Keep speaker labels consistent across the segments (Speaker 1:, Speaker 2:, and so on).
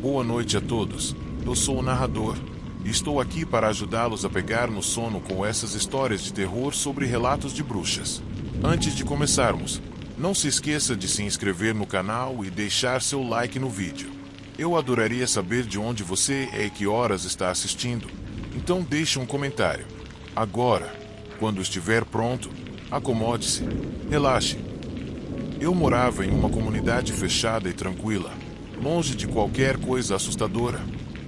Speaker 1: Boa noite a todos. Eu sou o narrador e estou aqui para ajudá-los a pegar no sono com essas histórias de terror sobre relatos de bruxas. Antes de começarmos, não se esqueça de se inscrever no canal e deixar seu like no vídeo. Eu adoraria saber de onde você é e que horas está assistindo, então deixe um comentário. Agora, quando estiver pronto, acomode-se, relaxe. Eu morava em uma comunidade fechada e tranquila, longe de qualquer coisa assustadora,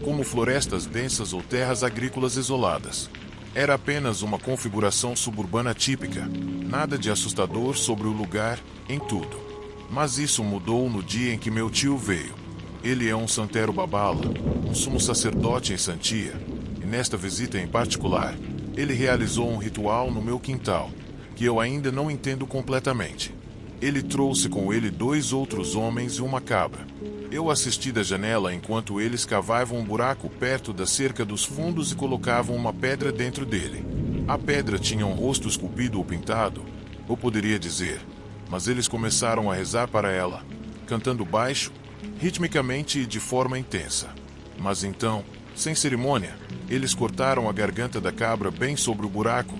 Speaker 1: como florestas densas ou terras agrícolas isoladas. Era apenas uma configuração suburbana típica, nada de assustador sobre o lugar, em tudo. Mas isso mudou no dia em que meu tio veio. Ele é um santero babala, um sumo sacerdote em Santia, e nesta visita em particular, ele realizou um ritual no meu quintal, que eu ainda não entendo completamente. Ele trouxe com ele 2 outros homens e uma cabra. Eu assisti da janela enquanto eles cavavam um buraco perto da cerca dos fundos e colocavam uma pedra dentro dele. A pedra tinha um rosto esculpido ou pintado, ou poderia dizer, mas eles começaram a rezar para ela, cantando baixo, ritmicamente e de forma intensa. Mas então, sem cerimônia, eles cortaram a garganta da cabra bem sobre o buraco,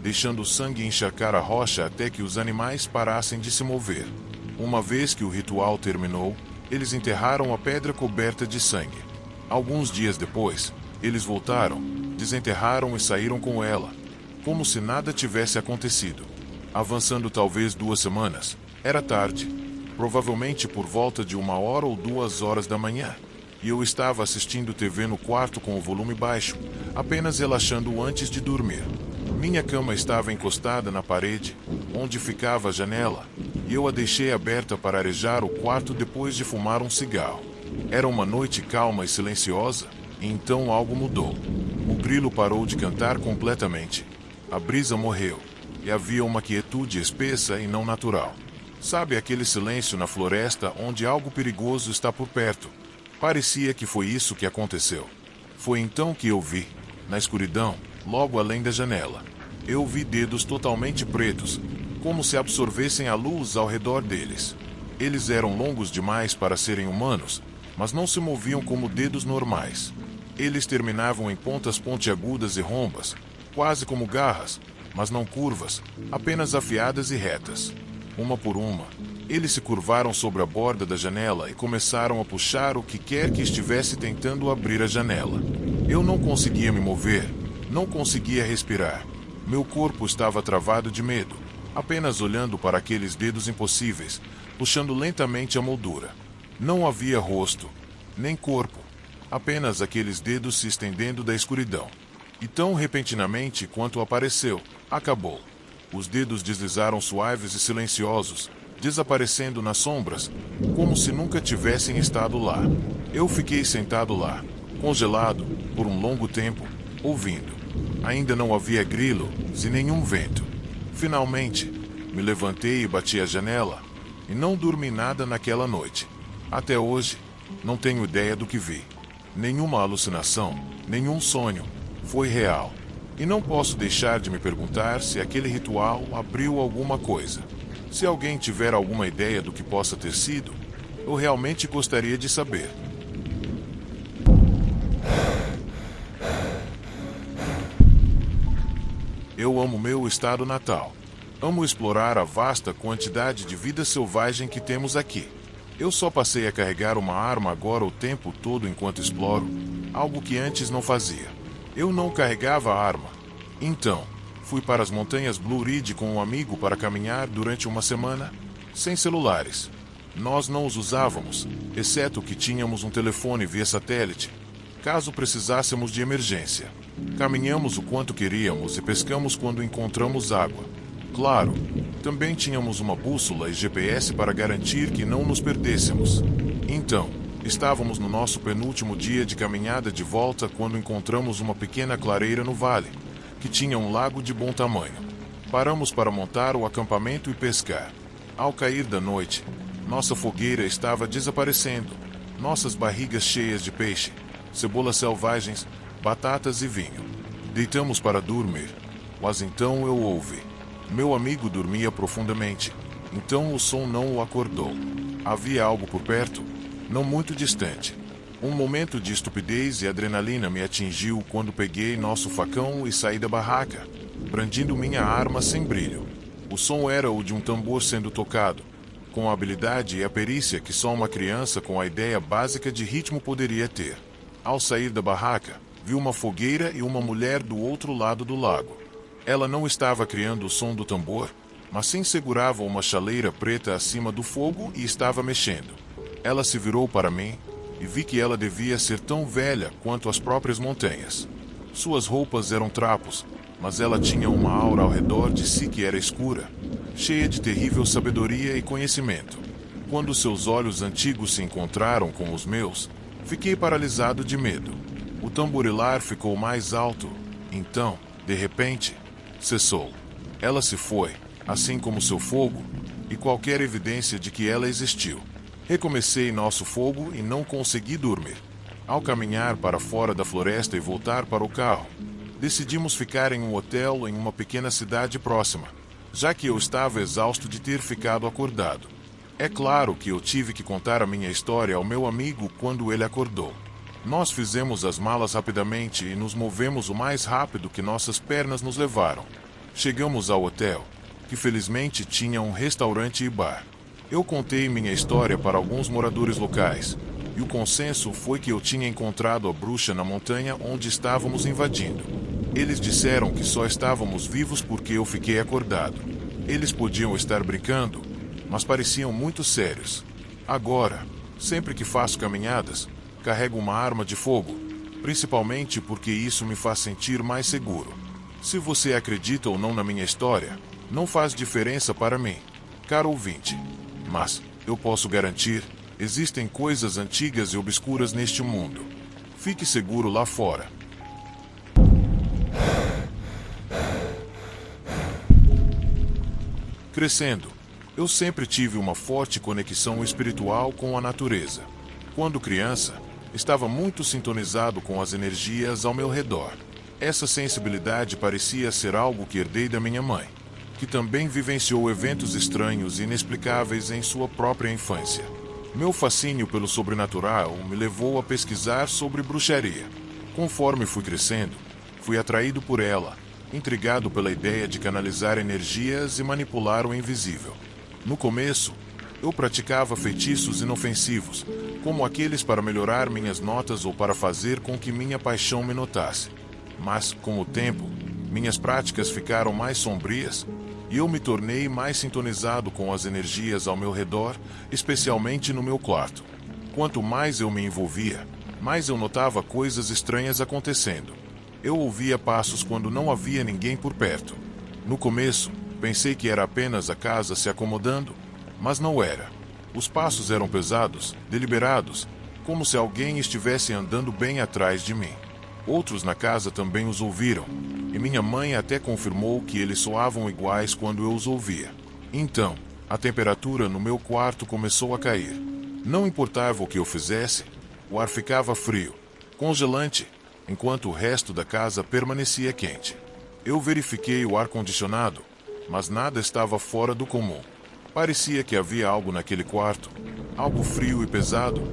Speaker 1: deixando o sangue encharcar a rocha até que os animais parassem de se mover. Uma vez que o ritual terminou, eles enterraram a pedra coberta de sangue. Alguns dias depois, eles voltaram, desenterraram e saíram com ela, como se nada tivesse acontecido. Avançando talvez 2 semanas, era tarde, provavelmente por volta de 1 hora ou 2 horas da manhã, e eu estava assistindo TV no quarto com o volume baixo, apenas relaxando antes de dormir. Minha cama estava encostada na parede, onde ficava a janela, e eu a deixei aberta para arejar o quarto depois de fumar um cigarro. Era uma noite calma e silenciosa, e então algo mudou. O grilo parou de cantar completamente. A brisa morreu, e havia uma quietude espessa e não natural. Sabe aquele silêncio na floresta onde algo perigoso está por perto? Parecia que foi isso que aconteceu. Foi então que eu vi, na escuridão, logo além da janela. Eu vi dedos totalmente pretos, como se absorvessem a luz ao redor deles. Eles eram longos demais para serem humanos, mas não se moviam como dedos normais. Eles terminavam em pontas pontiagudas e rombas, quase como garras, mas não curvas, apenas afiadas e retas. Uma por uma, eles se curvaram sobre a borda da janela e começaram a puxar o que quer que estivesse tentando abrir a janela. Eu não conseguia me mover, não conseguia respirar. Meu corpo estava travado de medo, apenas olhando para aqueles dedos impossíveis, puxando lentamente a moldura. Não havia rosto, nem corpo, apenas aqueles dedos se estendendo da escuridão. E tão repentinamente quanto apareceu, acabou. Os dedos deslizaram suaves e silenciosos, desaparecendo nas sombras, como se nunca tivessem estado lá. Eu fiquei sentado lá, congelado, por um longo tempo, ouvindo. Ainda não havia grilos e nenhum vento. Finalmente, me levantei e bati a janela, e não dormi nada naquela noite. Até hoje, não tenho ideia do que vi. Nenhuma alucinação, nenhum sonho, foi real. E não posso deixar de me perguntar se aquele ritual abriu alguma coisa. Se alguém tiver alguma ideia do que possa ter sido, eu realmente gostaria de saber. Eu amo meu estado natal. Amo explorar a vasta quantidade de vida selvagem que temos aqui. Eu só passei a carregar uma arma agora o tempo todo enquanto exploro, algo que antes não fazia. Eu não carregava a arma. Então, fui para as montanhas Blue Ridge com um amigo para caminhar durante uma semana, sem celulares. Nós não os usávamos, exceto que tínhamos um telefone via satélite, caso precisássemos de emergência. Caminhamos o quanto queríamos e pescamos quando encontramos água. Claro, também tínhamos uma bússola e GPS para garantir que não nos perdêssemos. Então, estávamos no nosso penúltimo dia de caminhada de volta quando encontramos uma pequena clareira no vale, que tinha um lago de bom tamanho. Paramos para montar o acampamento e pescar. Ao cair da noite, nossa fogueira estava desaparecendo, nossas barrigas cheias de peixe, cebolas selvagens, batatas e vinho. Deitamos para dormir, mas então eu ouvi. Meu amigo dormia profundamente, então o som não o acordou. Havia algo por perto, não muito distante. Um momento de estupidez e adrenalina me atingiu quando peguei nosso facão e saí da barraca, brandindo minha arma sem brilho. O som era o de um tambor sendo tocado, com a habilidade e a perícia que só uma criança com a ideia básica de ritmo poderia ter. Ao sair da barraca, vi uma fogueira e uma mulher do outro lado do lago. Ela não estava criando o som do tambor, mas sim segurava uma chaleira preta acima do fogo e estava mexendo. Ela se virou para mim e vi que ela devia ser tão velha quanto as próprias montanhas. Suas roupas eram trapos, mas ela tinha uma aura ao redor de si que era escura, cheia de terrível sabedoria e conhecimento. Quando seus olhos antigos se encontraram com os meus, fiquei paralisado de medo. O tamborilar ficou mais alto, então, de repente, cessou. Ela se foi, assim como seu fogo, e qualquer evidência de que ela existiu. Recomecei nosso fogo e não consegui dormir. Ao caminhar para fora da floresta e voltar para o carro, decidimos ficar em um hotel em uma pequena cidade próxima, já que eu estava exausto de ter ficado acordado. É claro que eu tive que contar a minha história ao meu amigo quando ele acordou. Nós fizemos as malas rapidamente e nos movemos o mais rápido que nossas pernas nos levaram. Chegamos ao hotel, que felizmente tinha um restaurante e bar. Eu contei minha história para alguns moradores locais, e o consenso foi que eu tinha encontrado a bruxa na montanha onde estávamos invadindo. Eles disseram que só estávamos vivos porque eu fiquei acordado. Eles podiam estar brincando, mas pareciam muito sérios. Agora, sempre que faço caminhadas, carrego uma arma de fogo, principalmente porque isso me faz sentir mais seguro. Se você acredita ou não na minha história, não faz diferença para mim, caro ouvinte. Mas, eu posso garantir, existem coisas antigas e obscuras neste mundo. Fique seguro lá fora. Crescendo, eu sempre tive uma forte conexão espiritual com a natureza. Quando criança, estava muito sintonizado com as energias ao meu redor. Essa sensibilidade parecia ser algo que herdei da minha mãe, que também vivenciou eventos estranhos e inexplicáveis em sua própria infância. Meu fascínio pelo sobrenatural me levou a pesquisar sobre bruxaria. Conforme fui crescendo, fui atraído por ela, intrigado pela ideia de canalizar energias e manipular o invisível. No começo, eu praticava feitiços inofensivos, como aqueles para melhorar minhas notas ou para fazer com que minha paixão me notasse. Mas, com o tempo, minhas práticas ficaram mais sombrias e eu me tornei mais sintonizado com as energias ao meu redor, especialmente no meu quarto. Quanto mais eu me envolvia, mais eu notava coisas estranhas acontecendo. Eu ouvia passos quando não havia ninguém por perto. No começo, pensei que era apenas a casa se acomodando, mas não era. Os passos eram pesados, deliberados, como se alguém estivesse andando bem atrás de mim. Outros na casa também os ouviram, e minha mãe até confirmou que eles soavam iguais quando eu os ouvia. Então, a temperatura no meu quarto começou a cair. Não importava o que eu fizesse, o ar ficava frio, congelante, enquanto o resto da casa permanecia quente. Eu verifiquei o ar-condicionado, mas nada estava fora do comum. Parecia que havia algo naquele quarto, algo frio e pesado,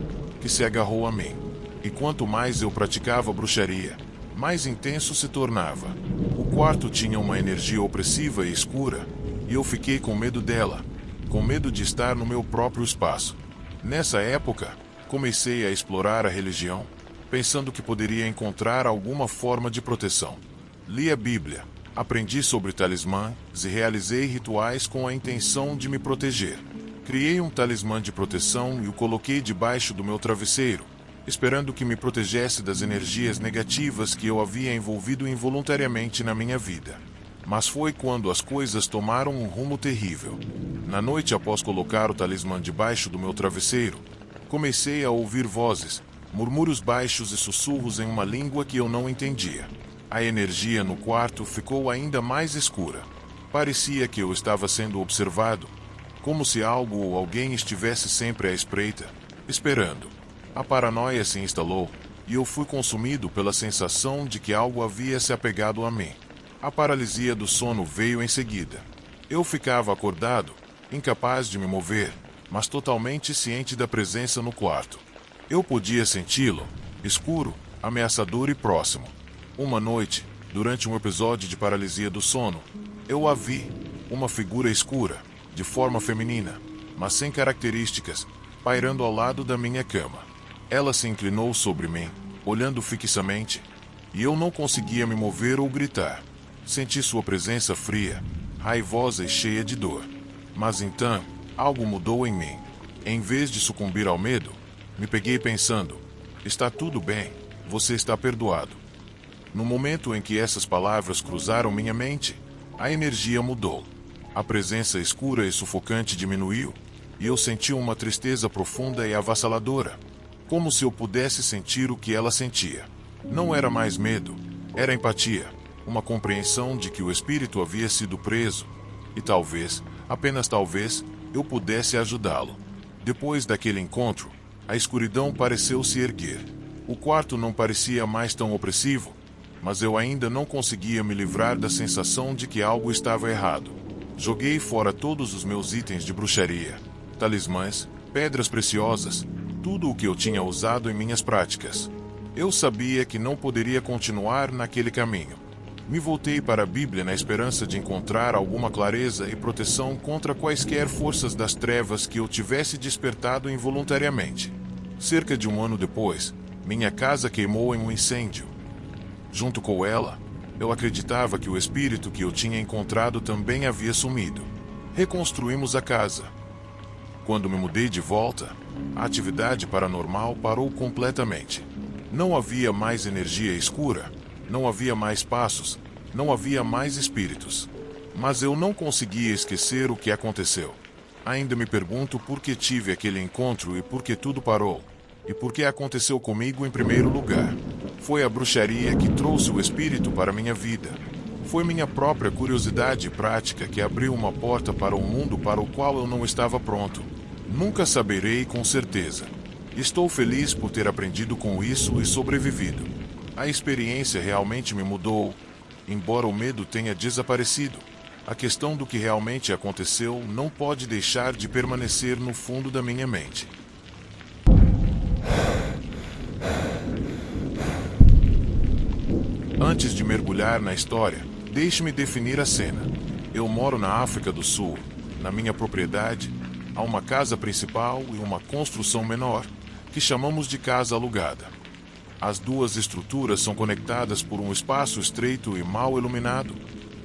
Speaker 1: que se agarrou a mim. E quanto mais eu praticava bruxaria, mais intenso se tornava. O quarto tinha uma energia opressiva e escura, e eu fiquei com medo dela, com medo de estar no meu próprio espaço. Nessa época, comecei a explorar a religião, pensando que poderia encontrar alguma forma de proteção. Li a Bíblia, aprendi sobre talismãs e realizei rituais com a intenção de me proteger. Criei um talismã de proteção e o coloquei debaixo do meu travesseiro, esperando que me protegesse das energias negativas que eu havia envolvido involuntariamente na minha vida. Mas foi quando as coisas tomaram um rumo terrível. Na noite após colocar o talismã debaixo do meu travesseiro, comecei a ouvir vozes, murmúrios baixos e sussurros em uma língua que eu não entendia. A energia no quarto ficou ainda mais escura. Parecia que eu estava sendo observado, como se algo ou alguém estivesse sempre à espreita, esperando. A paranoia se instalou, e eu fui consumido pela sensação de que algo havia se apegado a mim. A paralisia do sono veio em seguida. Eu ficava acordado, incapaz de me mover, mas totalmente ciente da presença no quarto. Eu podia senti-lo, escuro, ameaçador e próximo. Uma noite, durante um episódio de paralisia do sono, eu a vi, uma figura escura, de forma feminina, mas sem características, pairando ao lado da minha cama. Ela se inclinou sobre mim, olhando fixamente, e eu não conseguia me mover ou gritar. Senti sua presença fria, raivosa e cheia de dor. Mas então, algo mudou em mim. Em vez de sucumbir ao medo, me peguei pensando: está tudo bem, você está perdoado. No momento em que essas palavras cruzaram minha mente, a energia mudou. A presença escura e sufocante diminuiu, e eu senti uma tristeza profunda e avassaladora, como se eu pudesse sentir o que ela sentia. Não era mais medo, era empatia, uma compreensão de que o espírito havia sido preso, e talvez, apenas talvez, eu pudesse ajudá-lo. Depois daquele encontro, a escuridão pareceu se erguer. O quarto não parecia mais tão opressivo, mas eu ainda não conseguia me livrar da sensação de que algo estava errado. Joguei fora todos os meus itens de bruxaria, talismãs, pedras preciosas, tudo o que eu tinha usado em minhas práticas. Eu sabia que não poderia continuar naquele caminho. Me voltei para a Bíblia na esperança de encontrar alguma clareza e proteção contra quaisquer forças das trevas que eu tivesse despertado involuntariamente. Cerca de um ano depois, minha casa queimou em um incêndio. Junto com ela, eu acreditava que o espírito que eu tinha encontrado também havia sumido. Reconstruímos a casa. Quando me mudei de volta, a atividade paranormal parou completamente. Não havia mais energia escura, não havia mais passos, não havia mais espíritos. Mas eu não conseguia esquecer o que aconteceu. Ainda me pergunto por que tive aquele encontro e por que tudo parou. E por que aconteceu comigo em primeiro lugar. Foi a bruxaria que trouxe o espírito para minha vida. Foi minha própria curiosidade e prática que abriu uma porta para um mundo para o qual eu não estava pronto. Nunca saberei com certeza. Estou feliz por ter aprendido com isso e sobrevivido. A experiência realmente me mudou, embora o medo tenha desaparecido. A questão do que realmente aconteceu não pode deixar de permanecer no fundo da minha mente. Antes de mergulhar na história, deixe-me definir a cena. Eu moro na África do Sul. Na minha propriedade, há uma casa principal e uma construção menor, que chamamos de casa alugada. As duas estruturas são conectadas por um espaço estreito e mal iluminado,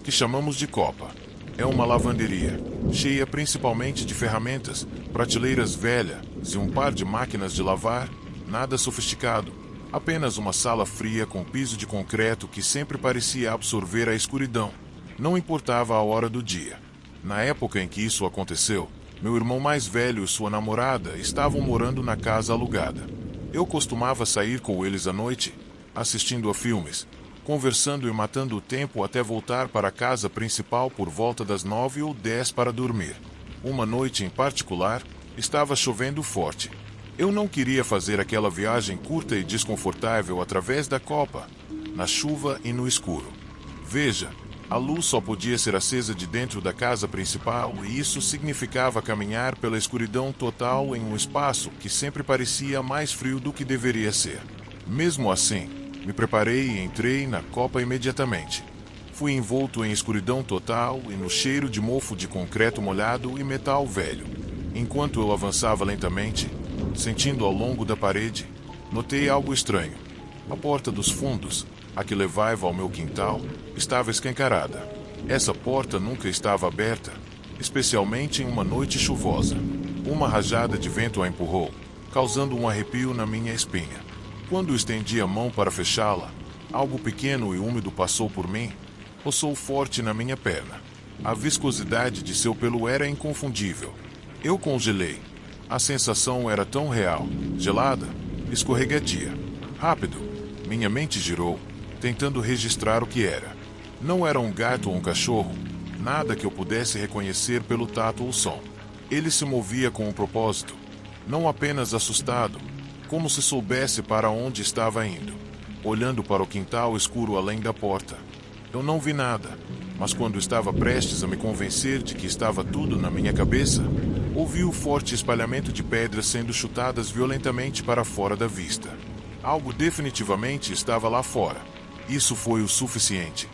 Speaker 1: que chamamos de copa. É uma lavanderia, cheia principalmente de ferramentas, prateleiras velhas e um par de máquinas de lavar, nada sofisticado. Apenas uma sala fria com piso de concreto que sempre parecia absorver a escuridão. Não importava a hora do dia. Na época em que isso aconteceu, meu irmão mais velho e sua namorada estavam morando na casa alugada. Eu costumava sair com eles à noite, assistindo a filmes, conversando e matando o tempo até voltar para a casa principal por volta das 9 ou 10 para dormir. Uma noite em particular, estava chovendo forte. Eu não queria fazer aquela viagem curta e desconfortável através da copa, na chuva e no escuro. Veja, a luz só podia ser acesa de dentro da casa principal e isso significava caminhar pela escuridão total em um espaço que sempre parecia mais frio do que deveria ser. Mesmo assim, me preparei e entrei na copa imediatamente. Fui envolto em escuridão total e no cheiro de mofo de concreto molhado e metal velho. Enquanto eu avançava lentamente, sentindo ao longo da parede, notei algo estranho. A porta dos fundos, a que levava ao meu quintal, estava escancarada. Essa porta nunca estava aberta, especialmente em uma noite chuvosa. Uma rajada de vento a empurrou, causando um arrepio na minha espinha. Quando estendi a mão para fechá-la, algo pequeno e úmido passou por mim, roçou forte na minha perna. A viscosidade de seu pelo era inconfundível. Eu congelei. A sensação era tão real, gelada, escorregadia. Rápido, minha mente girou, tentando registrar o que era. Não era um gato ou um cachorro, nada que eu pudesse reconhecer pelo tato ou som. Ele se movia com um propósito, não apenas assustado, como se soubesse para onde estava indo. Olhando para o quintal escuro além da porta, eu não vi nada, mas quando estava prestes a me convencer de que estava tudo na minha cabeça, Ouvi o forte espalhamento de pedras sendo chutadas violentamente para fora da vista. Algo definitivamente estava lá fora. Isso foi o suficiente.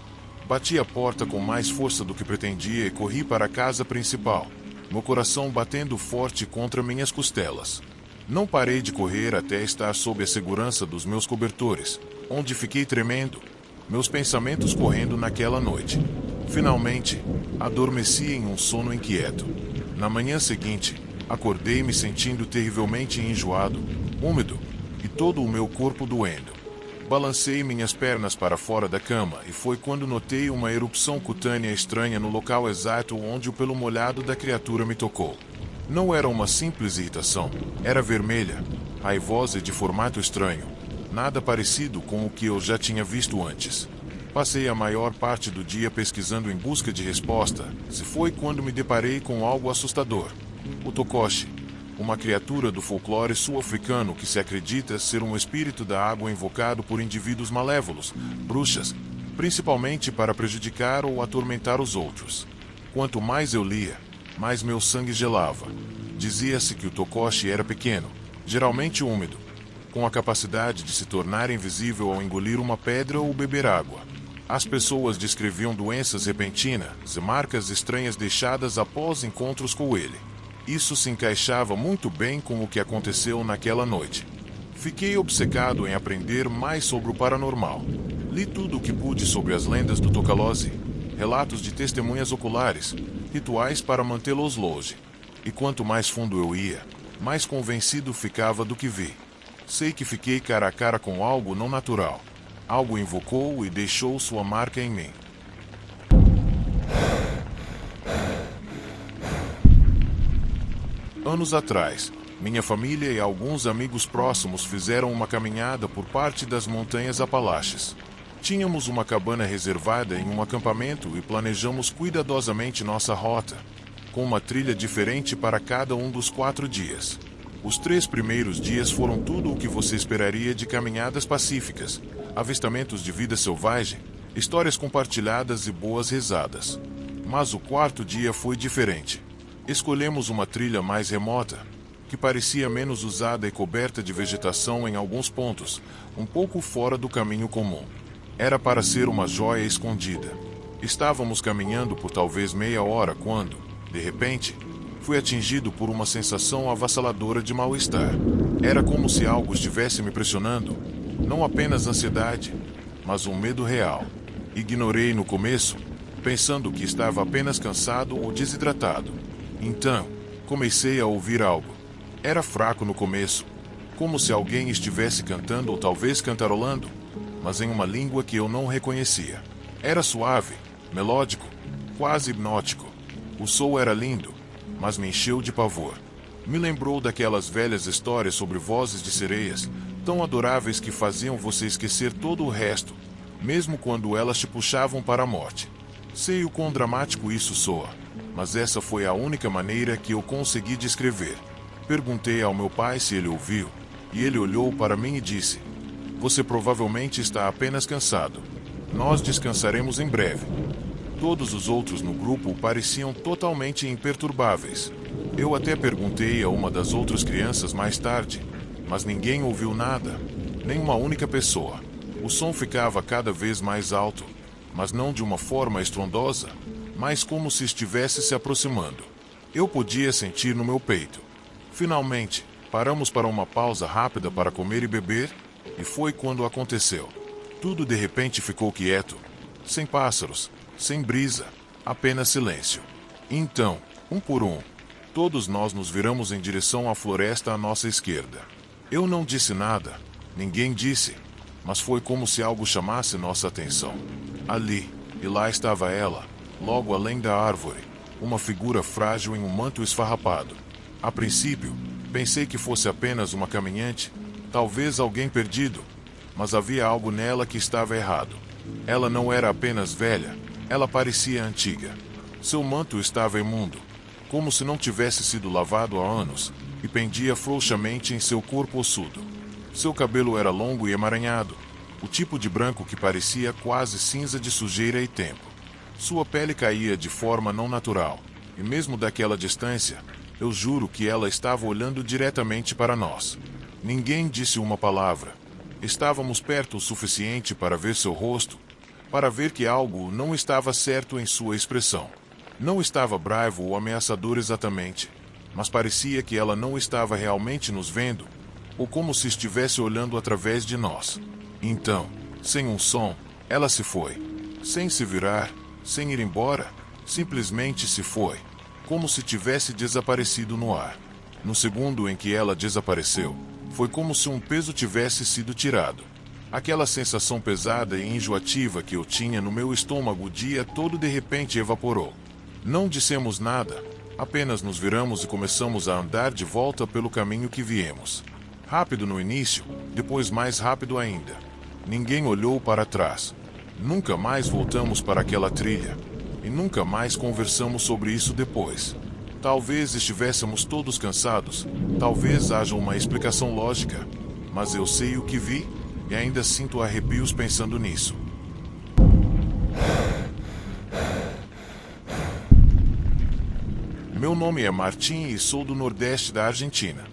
Speaker 1: Bati a porta com mais força do que pretendia e corri para a casa principal, meu coração batendo forte contra minhas costelas. Não parei de correr até estar sob a segurança dos meus cobertores, onde fiquei tremendo, meus pensamentos correndo naquela noite. Finalmente, adormeci em um sono inquieto. Na manhã seguinte, acordei me sentindo terrivelmente enjoado, úmido, e todo o meu corpo doendo. Balancei minhas pernas para fora da cama e foi quando notei uma erupção cutânea estranha no local exato onde o pelo molhado da criatura me tocou. Não era uma simples irritação, era vermelha, raivosa e de formato estranho, nada parecido com o que eu já tinha visto antes. Passei a maior parte do dia pesquisando em busca de resposta, se foi quando me deparei com algo assustador. O Tokoshi, uma criatura do folclore sul-africano que se acredita ser um espírito da água invocado por indivíduos malévolos, bruxas, principalmente para prejudicar ou atormentar os outros. Quanto mais eu lia, mais meu sangue gelava. Dizia-se que o Tokoshi era pequeno, geralmente úmido, com a capacidade de se tornar invisível ao engolir uma pedra ou beber água. As pessoas descreviam doenças repentinas e marcas estranhas deixadas após encontros com ele. Isso se encaixava muito bem com o que aconteceu naquela noite. Fiquei obcecado em aprender mais sobre o paranormal. Li tudo o que pude sobre as lendas do Tokalose, relatos de testemunhas oculares, rituais para mantê-los longe. E quanto mais fundo eu ia, mais convencido ficava do que vi. Sei que fiquei cara a cara com algo não natural. Algo invocou e deixou sua marca em mim. Anos atrás, minha família e alguns amigos próximos fizeram uma caminhada por parte das montanhas Apalaches. Tínhamos uma cabana reservada em um acampamento e planejamos cuidadosamente nossa rota, com uma trilha diferente para cada um dos 4 dias. Os 3 primeiros dias foram tudo o que você esperaria de caminhadas pacíficas, avistamentos de vida selvagem, histórias compartilhadas e boas risadas. Mas o 4º dia foi diferente. Escolhemos uma trilha mais remota, que parecia menos usada e coberta de vegetação em alguns pontos, um pouco fora do caminho comum. Era para ser uma joia escondida. Estávamos caminhando por talvez meia hora quando, de repente, fui atingido por uma sensação avassaladora de mal-estar. Era como se algo estivesse me pressionando, não apenas ansiedade, mas um medo real. Ignorei no começo, pensando que estava apenas cansado ou desidratado. Então, comecei a ouvir algo. Era fraco no começo, como se alguém estivesse cantando ou talvez cantarolando, mas em uma língua que eu não reconhecia. Era suave, melódico, quase hipnótico. O som era lindo, mas me encheu de pavor. Me lembrou daquelas velhas histórias sobre vozes de sereias, tão adoráveis que faziam você esquecer todo o resto, mesmo quando elas te puxavam para a morte. Sei o quão dramático isso soa, mas essa foi a única maneira que eu consegui descrever. Perguntei ao meu pai se ele ouviu, e ele olhou para mim e disse: "Você provavelmente está apenas cansado. Nós descansaremos em breve." Todos os outros no grupo pareciam totalmente imperturbáveis. Eu até perguntei a uma das outras crianças mais tarde, mas ninguém ouviu nada, nem uma única pessoa. O som ficava cada vez mais alto, mas não de uma forma estrondosa, mas como se estivesse se aproximando. Eu podia sentir no meu peito. Finalmente, paramos para uma pausa rápida para comer e beber, e foi quando aconteceu. Tudo de repente ficou quieto, sem pássaros, sem brisa, apenas silêncio. Então, um por um, todos nós nos viramos em direção à floresta à nossa esquerda. Eu não disse nada, ninguém disse, mas foi como se algo chamasse nossa atenção. Ali, e lá estava ela, logo além da árvore, uma figura frágil em um manto esfarrapado. A princípio, pensei que fosse apenas uma caminhante, talvez alguém perdido, mas havia algo nela que estava errado. Ela não era apenas velha, ela parecia antiga. Seu manto estava imundo, como se não tivesse sido lavado há anos, e pendia frouxamente em seu corpo ossudo. Seu cabelo era longo e emaranhado, o tipo de branco que parecia quase cinza de sujeira e tempo. Sua pele caía de forma não natural, e mesmo daquela distância, Eu juro que ela estava olhando diretamente para nós. Ninguém disse uma palavra. Estávamos perto o suficiente para ver seu rosto, para ver que algo não estava certo em sua expressão. Não estava bravo ou ameaçador exatamente, mas parecia que ela não estava realmente nos vendo, ou como se estivesse olhando através de nós. Então, sem um som, ela se foi. Sem se virar, sem ir embora, simplesmente se foi, como se tivesse desaparecido no ar. No segundo em que ela desapareceu, foi como se um peso tivesse sido tirado. Aquela sensação pesada e enjoativa que eu tinha no meu estômago o dia todo de repente evaporou. Não dissemos nada, apenas nos viramos e começamos a andar de volta pelo caminho que viemos. Rápido no início, depois mais rápido ainda. Ninguém olhou para trás. Nunca mais voltamos para aquela trilha. E nunca mais conversamos sobre isso depois. Talvez estivéssemos todos cansados, talvez haja uma explicação lógica, mas eu sei o que vi e ainda sinto arrepios pensando nisso. Meu nome é Martim e sou do Nordeste da Argentina.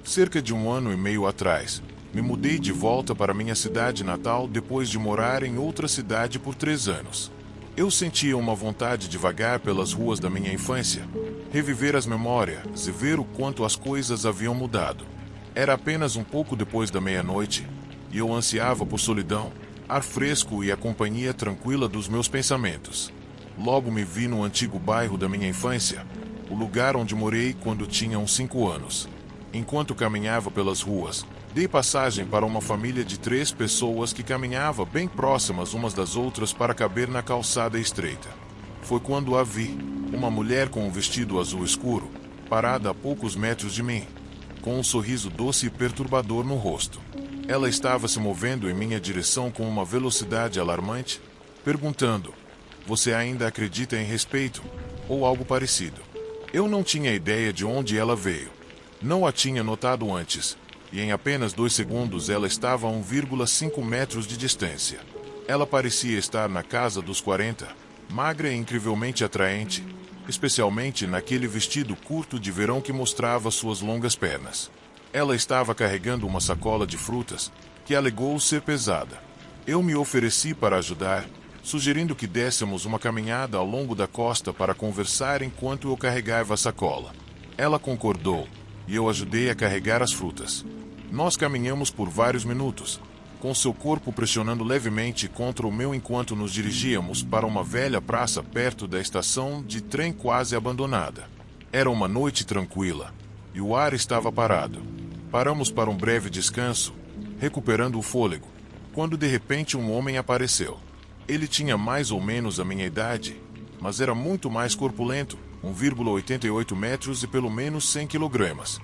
Speaker 1: Cerca de 1 ano e meio atrás, me mudei de volta para minha cidade natal depois de morar em outra cidade por 3 anos. Eu sentia uma vontade de vagar pelas ruas da minha infância, reviver as memórias e ver o quanto as coisas haviam mudado. Era apenas um pouco depois da meia-noite, e eu ansiava por solidão, ar fresco e a companhia tranquila dos meus pensamentos. Logo me vi no antigo bairro da minha infância, o lugar onde morei quando tinha uns 5 anos. Enquanto caminhava pelas ruas, dei passagem para uma família de 3 pessoas que caminhava bem próximas umas das outras para caber na calçada estreita. Foi quando a vi, uma mulher com um vestido azul escuro, parada a poucos metros de mim, com um sorriso doce e perturbador no rosto. Ela estava se movendo em minha direção com uma velocidade alarmante, perguntando: "Você ainda acredita em respeito?" ou algo parecido. Eu não tinha ideia de onde ela veio. Não a tinha notado antes, e em apenas 2 segundos ela estava a 1,5 metros de distância. Ela parecia estar na casa dos 40, magra e incrivelmente atraente, especialmente naquele vestido curto de verão que mostrava suas longas pernas. Ela estava carregando uma sacola de frutas, que alegou ser pesada. Eu me ofereci para ajudar, sugerindo que dessemos uma caminhada ao longo da costa para conversar enquanto eu carregava a sacola. Ela concordou, e eu ajudei a carregar as frutas. Nós caminhamos por vários minutos, com seu corpo pressionando levemente contra o meu enquanto nos dirigíamos para uma velha praça perto da estação de trem quase abandonada. Era uma noite tranquila, e o ar estava parado. Paramos para um breve descanso, recuperando o fôlego, quando de repente um homem apareceu. Ele tinha mais ou menos a minha idade, mas era muito mais corpulento, 1,88 metros e pelo menos 100 quilogramas.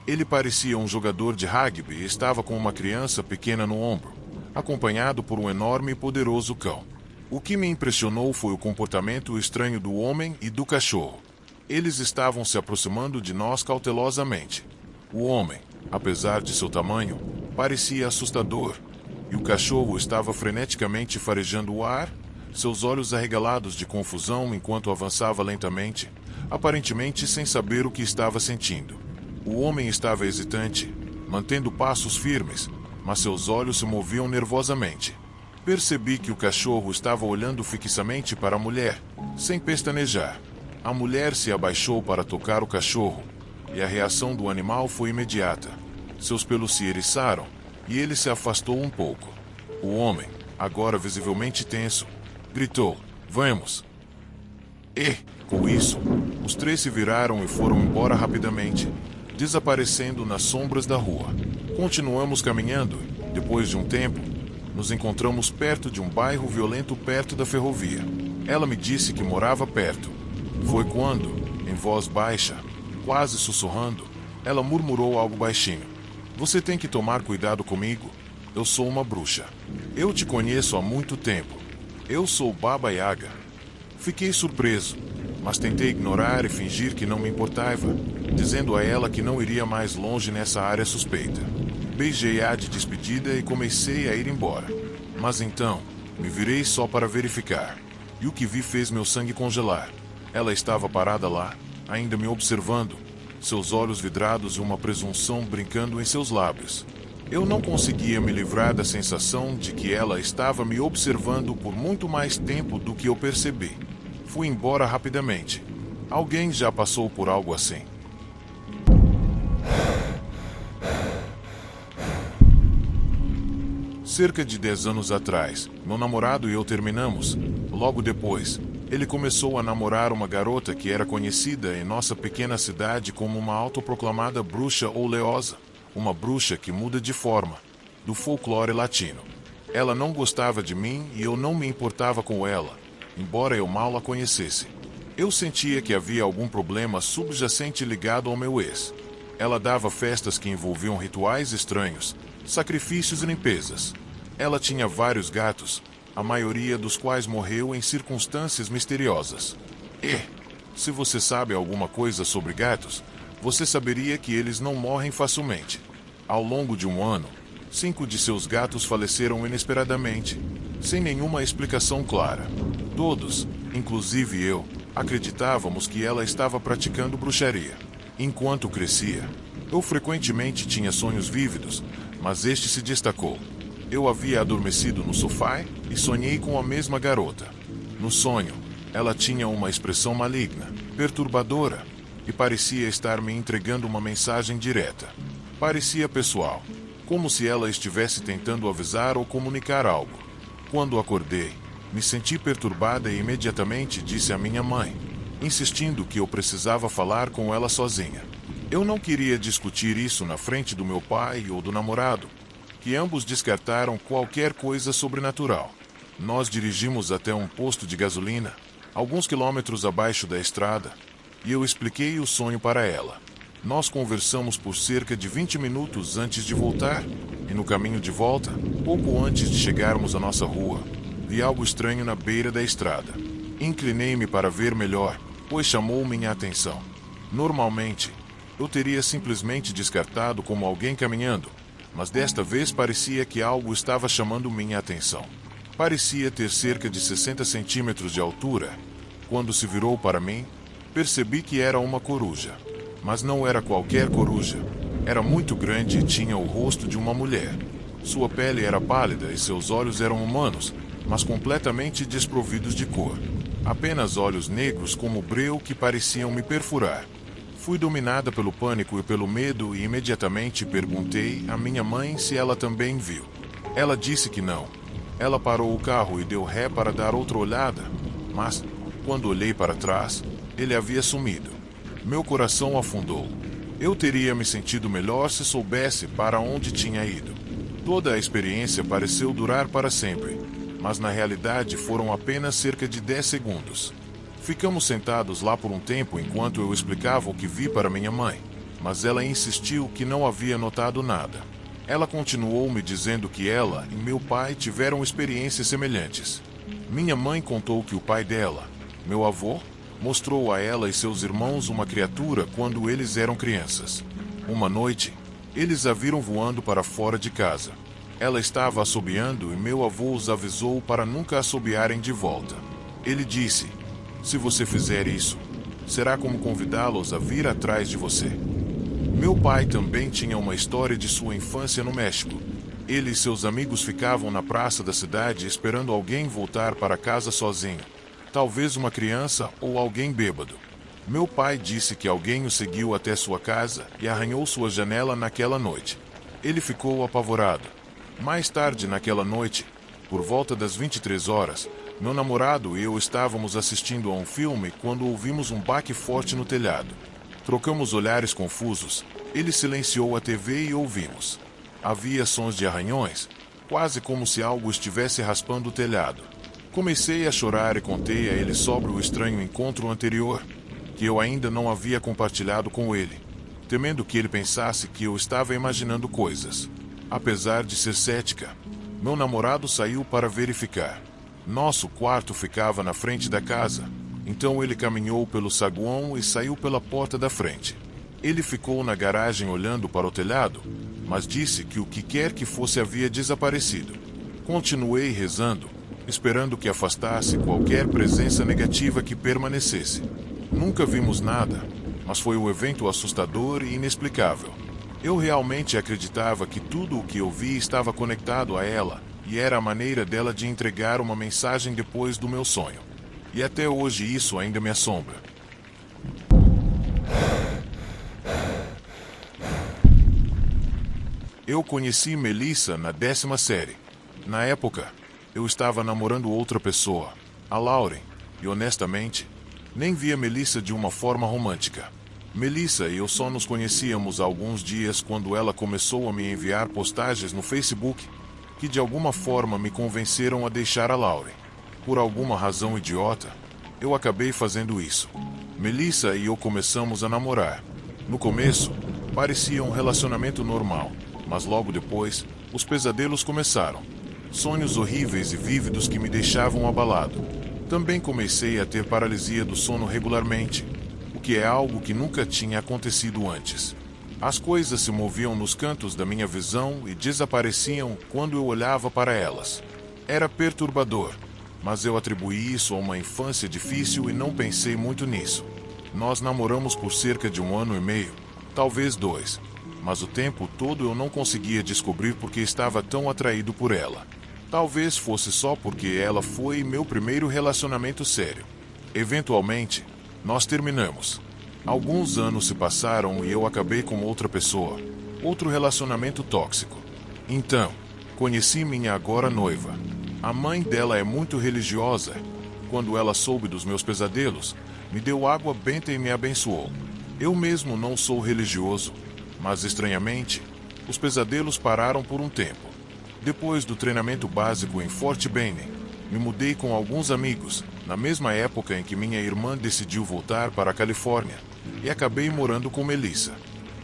Speaker 1: Ele parecia um jogador de rugby e estava com uma criança pequena no ombro, acompanhado por um enorme e poderoso cão. O que me impressionou foi o comportamento estranho do homem e do cachorro. Eles estavam se aproximando de nós cautelosamente. O homem, apesar de seu tamanho, parecia assustador, e o cachorro estava freneticamente farejando o ar, seus olhos arregalados de confusão enquanto avançava lentamente, aparentemente sem saber o que estava sentindo. O homem estava hesitante, mantendo passos firmes, mas seus olhos se moviam nervosamente. Percebi que o cachorro estava olhando fixamente para a mulher, sem pestanejar. A mulher se abaixou para tocar o cachorro, e a reação do animal foi imediata. Seus pelos se eriçaram, e ele se afastou um pouco. O homem, agora visivelmente tenso, gritou: "Vamos!" E, com isso, os 3 se viraram e foram embora rapidamente, desaparecendo nas sombras da rua. Continuamos caminhando e, depois de um tempo, nos encontramos perto de um bairro violento perto da ferrovia. Ela me disse que morava perto. Foi quando, em voz baixa, quase sussurrando, ela murmurou algo baixinho: "Você tem que tomar cuidado comigo. Eu sou uma bruxa. Eu te conheço há muito tempo. Eu sou Baba Yaga." Fiquei surpreso, mas tentei ignorar e fingir que não me importava, dizendo a ela que não iria mais longe nessa área suspeita. Beijei-a de despedida e comecei a ir embora. Mas então, me virei só para verificar. E o que vi fez meu sangue congelar. Ela estava parada lá, ainda me observando, seus olhos vidrados e uma presunção brincando em seus lábios. Eu não conseguia me livrar da sensação de que ela estava me observando por muito mais tempo do que eu percebi. Fui embora rapidamente. Alguém já passou por algo assim? Cerca de 10 anos atrás, meu namorado e eu terminamos. Logo depois, ele começou a namorar uma garota que era conhecida em nossa pequena cidade como uma autoproclamada bruxa ou leosa, uma bruxa que muda de forma, do folclore latino. Ela não gostava de mim e eu não me importava com ela, embora eu mal a conhecesse. Eu sentia que havia algum problema subjacente ligado ao meu ex. Ela dava festas que envolviam rituais estranhos, sacrifícios e limpezas. Ela tinha vários gatos, a maioria dos quais morreu em circunstâncias misteriosas. E, se você sabe alguma coisa sobre gatos, você saberia que eles não morrem facilmente. Ao longo de um ano, 5 de seus gatos faleceram inesperadamente, sem nenhuma explicação clara. Todos, inclusive eu, acreditávamos que ela estava praticando bruxaria. Enquanto crescia, eu frequentemente tinha sonhos vívidos, mas este se destacou. Eu havia adormecido no sofá e sonhei com a mesma garota. No sonho, ela tinha uma expressão maligna, perturbadora, e parecia estar me entregando uma mensagem direta. Parecia pessoal, como se ela estivesse tentando avisar ou comunicar algo. Quando acordei, me senti perturbada e imediatamente disse à minha mãe, insistindo que eu precisava falar com ela sozinha. Eu não queria discutir isso na frente do meu pai ou do namorado, que ambos descartaram qualquer coisa sobrenatural. Nós dirigimos até um posto de gasolina, alguns quilômetros abaixo da estrada, e eu expliquei o sonho para ela. Nós conversamos por cerca de 20 minutos antes de voltar, e no caminho de volta, pouco antes de chegarmos à nossa rua, vi algo estranho na beira da estrada. Inclinei-me para ver melhor, pois chamou minha atenção. Normalmente, eu teria simplesmente descartado como alguém caminhando, mas desta vez parecia que algo estava chamando minha atenção. Parecia ter cerca de 60 centímetros de altura. Quando se virou para mim, percebi que era uma coruja. Mas não era qualquer coruja. Era muito grande e tinha o rosto de uma mulher. Sua pele era pálida e seus olhos eram humanos, mas completamente desprovidos de cor. Apenas olhos negros como breu que pareciam me perfurar. Fui dominada pelo pânico e pelo medo e imediatamente perguntei à minha mãe se ela também viu. Ela disse que não. Ela parou o carro e deu ré para dar outra olhada, mas, quando olhei para trás, ele havia sumido. Meu coração afundou. Eu teria me sentido melhor se soubesse para onde tinha ido. Toda a experiência pareceu durar para sempre, mas na realidade foram apenas cerca de 10 segundos. Ficamos sentados lá por um tempo enquanto eu explicava o que vi para minha mãe, mas ela insistiu que não havia notado nada. Ela continuou me dizendo que ela e meu pai tiveram experiências semelhantes. Minha mãe contou que o pai dela, meu avô, mostrou a ela e seus irmãos uma criatura quando eles eram crianças. Uma noite, eles a viram voando para fora de casa. Ela estava assobiando e meu avô os avisou para nunca assobiarem de volta. Ele disse: "Se você fizer isso, será como convidá-los a vir atrás de você." Meu pai também tinha uma história de sua infância no México. Ele e seus amigos ficavam na praça da cidade esperando alguém voltar para casa sozinho. Talvez uma criança ou alguém bêbado. Meu pai disse que alguém o seguiu até sua casa e arranhou sua janela naquela noite. Ele ficou apavorado. Mais tarde naquela noite, por volta das 23 horas, meu namorado e eu estávamos assistindo a um filme quando ouvimos um baque forte no telhado. Trocamos olhares confusos. Ele silenciou a TV e ouvimos. Havia sons de arranhões, quase como se algo estivesse raspando o telhado. Comecei a chorar e contei a ele sobre o estranho encontro anterior, que eu ainda não havia compartilhado com ele, temendo que ele pensasse que eu estava imaginando coisas. Apesar de ser cética, meu namorado saiu para verificar. Nosso quarto ficava na frente da casa, então ele caminhou pelo saguão e saiu pela porta da frente. Ele ficou na garagem olhando para o telhado, mas disse que o que quer que fosse havia desaparecido. Continuei rezando, esperando que afastasse qualquer presença negativa que permanecesse. Nunca vimos nada, mas foi um evento assustador e inexplicável. Eu realmente acreditava que tudo o que eu vi estava conectado a ela, e era a maneira dela de entregar uma mensagem depois do meu sonho. E até hoje isso ainda me assombra. Eu conheci Melissa na 10ª série. Na época, eu estava namorando outra pessoa, a Lauren, e honestamente, nem via Melissa de uma forma romântica. Melissa e eu só nos conhecíamos há alguns dias quando ela começou a me enviar postagens no Facebook que de alguma forma me convenceram a deixar a Lauren. Por alguma razão idiota, eu acabei fazendo isso. Melissa e eu começamos a namorar. No começo, parecia um relacionamento normal, mas logo depois, os pesadelos começaram. Sonhos horríveis e vívidos que me deixavam abalado. Também comecei a ter paralisia do sono regularmente, o que é algo que nunca tinha acontecido antes. As coisas se moviam nos cantos da minha visão e desapareciam quando eu olhava para elas. Era perturbador, mas eu atribuí isso a uma infância difícil e não pensei muito nisso. Nós namoramos por cerca de 1 ano e meio, talvez 2, mas o tempo todo eu não conseguia descobrir por que estava tão atraído por ela. Talvez fosse só porque ela foi meu primeiro relacionamento sério. Eventualmente, nós terminamos. Alguns anos se passaram e eu acabei com outra pessoa, outro relacionamento tóxico. Então, conheci minha agora noiva. A mãe dela é muito religiosa. Quando ela soube dos meus pesadelos, me deu água benta e me abençoou. Eu mesmo não sou religioso, mas estranhamente, os pesadelos pararam por um tempo. Depois do treinamento básico em Fort Benning, me mudei com alguns amigos, na mesma época em que minha irmã decidiu voltar para a Califórnia, e acabei morando com Melissa.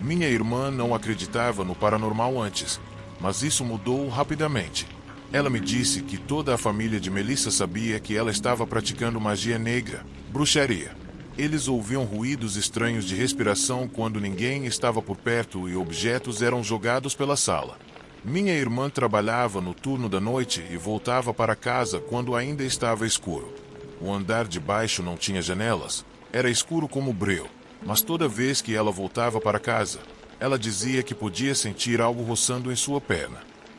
Speaker 1: Minha irmã não acreditava no paranormal antes, mas isso mudou rapidamente. Ela me disse que toda a família de Melissa sabia que ela estava praticando magia negra, bruxaria. Eles ouviam ruídos estranhos de respiração quando ninguém estava por perto e objetos eram jogados pela sala. Minha irmã trabalhava no turno da noite e voltava para casa quando ainda estava escuro. O andar de baixo não tinha janelas, era escuro como breu, mas toda vez que ela voltava para casa, ela dizia que podia sentir algo roçando em sua perna.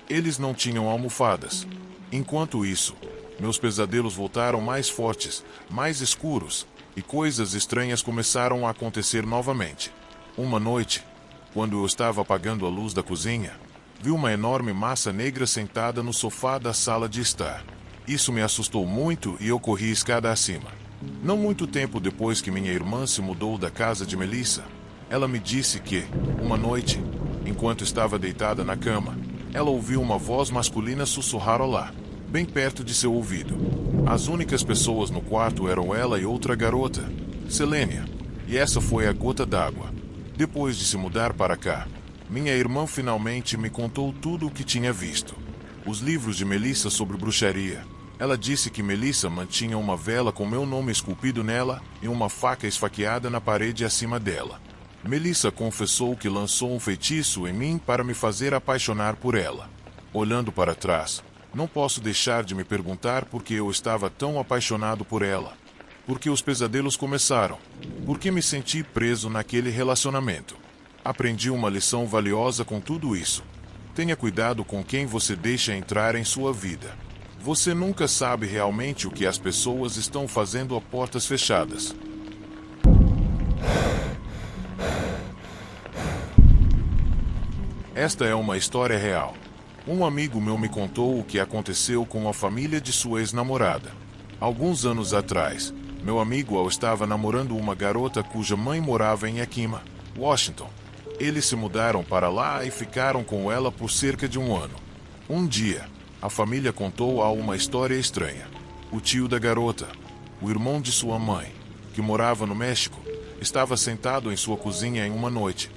Speaker 1: Eles não tinham almofadas. Enquanto isso, meus pesadelos voltaram mais fortes, mais escuros, e coisas estranhas começaram a acontecer novamente. Uma noite, quando eu estava apagando a luz da cozinha, vi uma enorme massa negra sentada no sofá da sala de estar. Isso me assustou muito e eu corri escada acima. Não muito tempo depois que minha irmã se mudou da casa de Melissa, ela me disse que, uma noite, enquanto estava deitada na cama, ela ouviu uma voz masculina sussurrar olá, bem perto de seu ouvido. As únicas pessoas no quarto eram ela e outra garota, Selênia, e essa foi a gota d'água. Depois de se mudar para cá, minha irmã finalmente me contou tudo o que tinha visto. Os livros de Melissa sobre bruxaria. Ela disse que Melissa mantinha uma vela com meu nome esculpido nela e uma faca esfaqueada na parede acima dela. Melissa confessou que lançou um feitiço em mim para me fazer apaixonar por ela. Olhando para trás, não posso deixar de me perguntar por que eu estava tão apaixonado por ela. Por que os pesadelos começaram? Por que me senti preso naquele relacionamento? Aprendi uma lição valiosa com tudo isso. Tenha cuidado com quem você deixa entrar em sua vida. Você nunca sabe realmente o que as pessoas estão fazendo a portas fechadas. Esta é uma história real. Um amigo meu me contou o que aconteceu com a família de sua ex-namorada. Alguns anos atrás, meu amigo estava namorando uma garota cuja mãe morava em Yakima, Washington. Eles se mudaram para lá e ficaram com ela por cerca de 1 ano. Um dia, a família contou-a uma história estranha. O tio da garota, o irmão de sua mãe, que morava no México, estava sentado em sua cozinha em uma noite,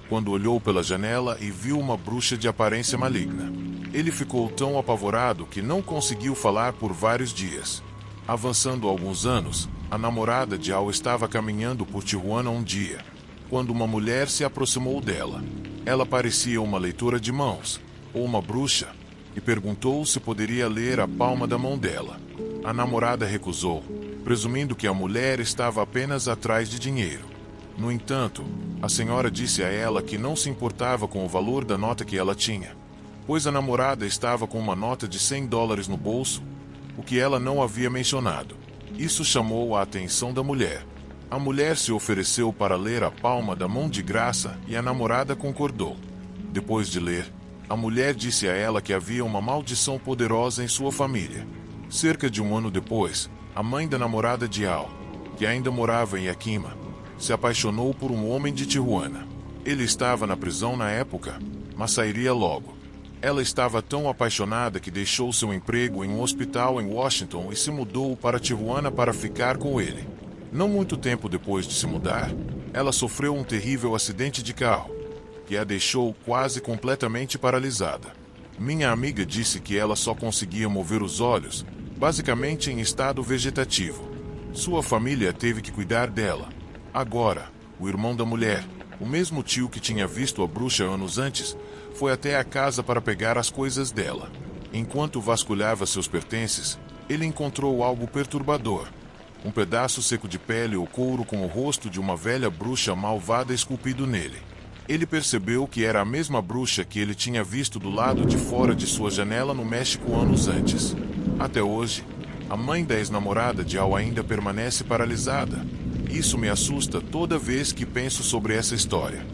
Speaker 1: quando olhou pela janela e viu uma bruxa de aparência maligna. Ele ficou tão apavorado que não conseguiu falar por vários dias. Avançando alguns anos, a namorada de Al estava caminhando por Tijuana um dia, quando uma mulher se aproximou dela. Ela parecia uma leitora de mãos, ou uma bruxa, e perguntou se poderia ler a palma da mão dela. A namorada recusou, presumindo que a mulher estava apenas atrás de dinheiro. No entanto, a senhora disse a ela que não se importava com o valor da nota que ela tinha, pois a namorada estava com uma nota de $100 no bolso, o que ela não havia mencionado. Isso chamou a atenção da mulher. A mulher se ofereceu para ler a palma da mão de graça e a namorada concordou. Depois de ler, a mulher disse a ela que havia uma maldição poderosa em sua família. Cerca de um ano depois, a mãe da namorada de Al, que ainda morava em Yakima, se apaixonou por um homem de Tijuana. Ele estava na prisão na época, mas sairia logo. Ela estava tão apaixonada que deixou seu emprego em um hospital em Washington e se mudou para Tijuana para ficar com ele. Não muito tempo depois de se mudar, ela sofreu um terrível acidente de carro, que a deixou quase completamente paralisada. Minha amiga disse que ela só conseguia mover os olhos, basicamente em estado vegetativo. Sua família teve que cuidar dela. Agora, o irmão da mulher, o mesmo tio que tinha visto a bruxa anos antes, foi até a casa para pegar as coisas dela. Enquanto vasculhava seus pertences, ele encontrou algo perturbador. Um pedaço seco de pele ou couro com o rosto de uma velha bruxa malvada esculpido nele. Ele percebeu que era a mesma bruxa que ele tinha visto do lado de fora de sua janela no México anos antes. Até hoje, a mãe da ex-namorada de Al ainda permanece paralisada. Isso me assusta toda vez que penso sobre essa história.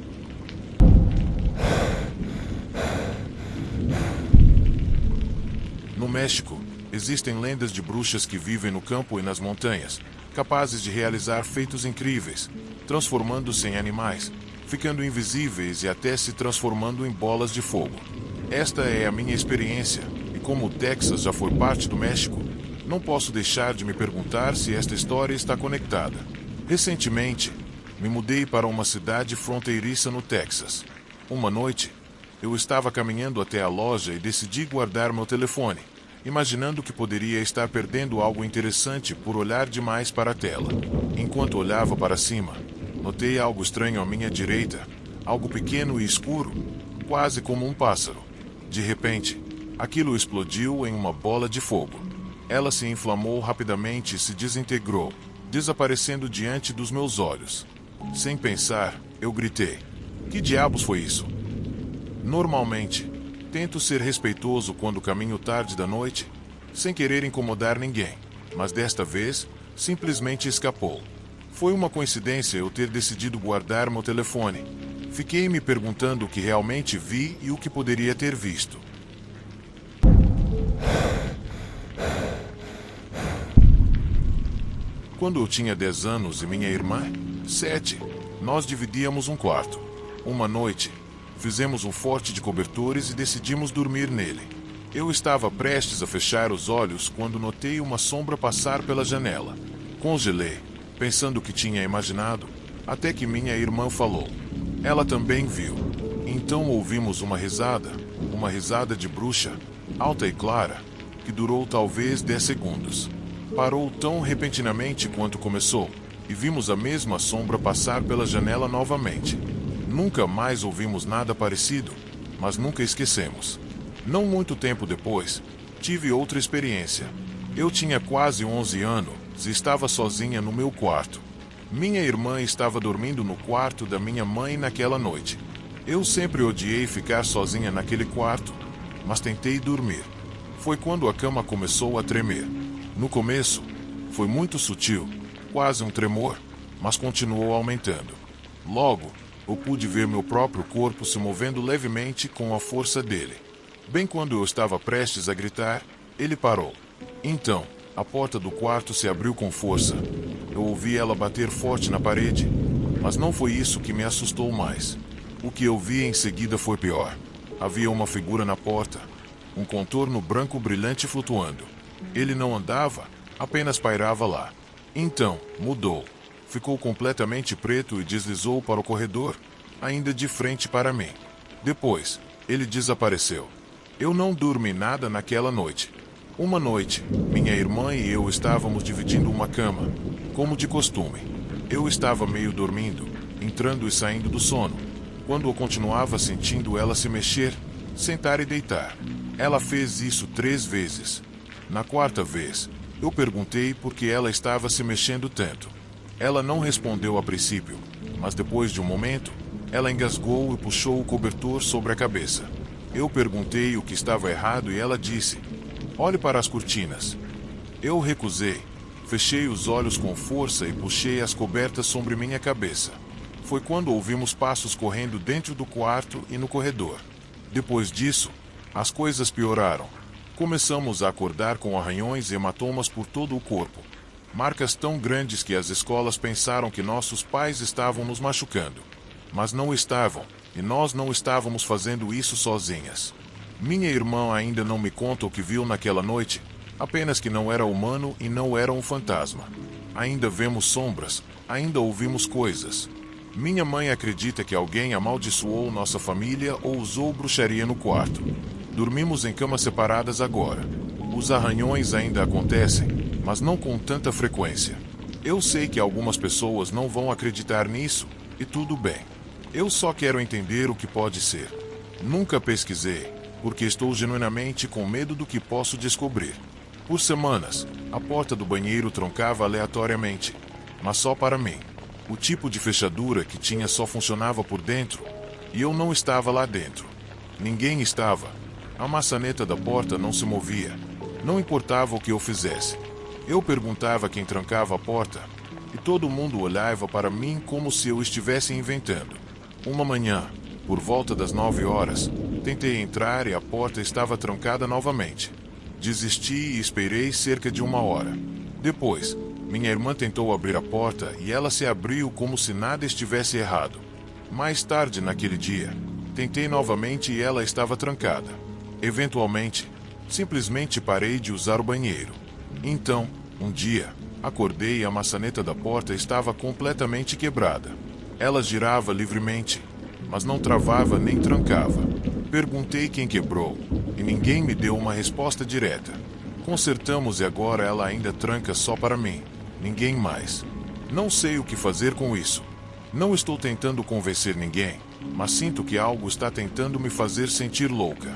Speaker 1: No México, existem lendas de bruxas que vivem no campo e nas montanhas, capazes de realizar feitos incríveis, transformando-se em animais, ficando invisíveis e até se transformando em bolas de fogo. Esta é a minha experiência, e como o Texas já foi parte do México, não posso deixar de me perguntar se esta história está conectada. Recentemente, me mudei para uma cidade fronteiriça no Texas. Uma noite, eu estava caminhando até a loja e decidi guardar meu telefone, imaginando que poderia estar perdendo algo interessante por olhar demais para a tela. Enquanto olhava para cima, notei algo estranho à minha direita, algo pequeno e escuro, quase como um pássaro. De repente, aquilo explodiu em uma bola de fogo. Ela se inflamou rapidamente e se desintegrou, desaparecendo diante dos meus olhos. Sem pensar, eu gritei: "Que diabos foi isso?" Normalmente, tento ser respeitoso quando caminho tarde da noite, sem querer incomodar ninguém, mas desta vez, simplesmente escapou. Foi uma coincidência eu ter decidido guardar meu telefone. Fiquei me perguntando o que realmente vi e o que poderia ter visto. Quando eu tinha 10 anos e minha irmã, 7, nós dividíamos um quarto. Uma noite, fizemos um forte de cobertores e decidimos dormir nele. Eu estava prestes a fechar os olhos quando notei uma sombra passar pela janela. Congelei, pensando que tinha imaginado, até que minha irmã falou. Ela também viu. Então ouvimos uma risada de bruxa, alta e clara, que durou talvez 10 segundos. Parou tão repentinamente quanto começou, e vimos a mesma sombra passar pela janela novamente. Nunca mais ouvimos nada parecido, mas nunca esquecemos. Não muito tempo depois, tive outra experiência. Eu tinha quase 11 anos e estava sozinha no meu quarto. Minha irmã estava dormindo no quarto da minha mãe naquela noite. Eu sempre odiei ficar sozinha naquele quarto, mas tentei dormir. Foi quando a cama começou a tremer. No começo, foi muito sutil, quase um tremor, mas continuou aumentando. Logo, eu pude ver meu próprio corpo se movendo levemente com a força dele. Bem quando eu estava prestes a gritar, ele parou. Então, a porta do quarto se abriu com força. Eu ouvi ela bater forte na parede, mas não foi isso que me assustou mais. O que eu vi em seguida foi pior. Havia uma figura na porta, um contorno branco brilhante flutuando. Ele não andava, apenas pairava lá. Então, mudou. Ficou completamente preto e deslizou para o corredor, ainda de frente para mim. Depois, ele desapareceu. Eu não dormi nada naquela noite. Uma noite, minha irmã e eu estávamos dividindo uma cama, como de costume. Eu estava meio dormindo, entrando e saindo do sono, quando eu continuava sentindo ela se mexer, sentar e deitar. Ela fez isso 3 vezes. Na 4ª vez, eu perguntei por que ela estava se mexendo tanto. Ela não respondeu a princípio, mas depois de um momento, ela engasgou e puxou o cobertor sobre a cabeça. Eu perguntei o que estava errado e ela disse: "Olhe para as cortinas." Eu recusei. Fechei os olhos com força e puxei as cobertas sobre minha cabeça. Foi quando ouvimos passos correndo dentro do quarto e no corredor. Depois disso, as coisas pioraram. Começamos a acordar com arranhões e hematomas por todo o corpo. Marcas tão grandes que as escolas pensaram que nossos pais estavam nos machucando. Mas não estavam, e nós não estávamos fazendo isso sozinhas. Minha irmã ainda não me conta o que viu naquela noite, apenas que não era humano e não era um fantasma. Ainda vemos sombras, ainda ouvimos coisas. Minha mãe acredita que alguém amaldiçoou nossa família ou usou bruxaria no quarto. Dormimos em camas separadas agora. Os arranhões ainda acontecem, mas não com tanta frequência. Eu sei que algumas pessoas não vão acreditar nisso, e tudo bem. Eu só quero entender o que pode ser. Nunca pesquisei, porque estou genuinamente com medo do que posso descobrir. Por semanas, a porta do banheiro trancava aleatoriamente, mas só para mim. O tipo de fechadura que tinha só funcionava por dentro, e eu não estava lá dentro. Ninguém estava. A maçaneta da porta não se movia. Não importava o que eu fizesse. Eu perguntava quem trancava a porta, e todo mundo olhava para mim como se eu estivesse inventando. Uma manhã, por volta das 9 horas, tentei entrar e a porta estava trancada novamente. Desisti e esperei cerca de 1 hora. Depois, minha irmã tentou abrir a porta e ela se abriu como se nada estivesse errado. Mais tarde naquele dia, tentei novamente e ela estava trancada. Eventualmente, simplesmente parei de usar o banheiro. Então, um dia, acordei e a maçaneta da porta estava completamente quebrada. Ela girava livremente, mas não travava nem trancava. Perguntei quem quebrou, e ninguém me deu uma resposta direta. Consertamos e agora ela ainda tranca só para mim, ninguém mais. Não sei o que fazer com isso. Não estou tentando convencer ninguém, mas sinto que algo está tentando me fazer sentir louca.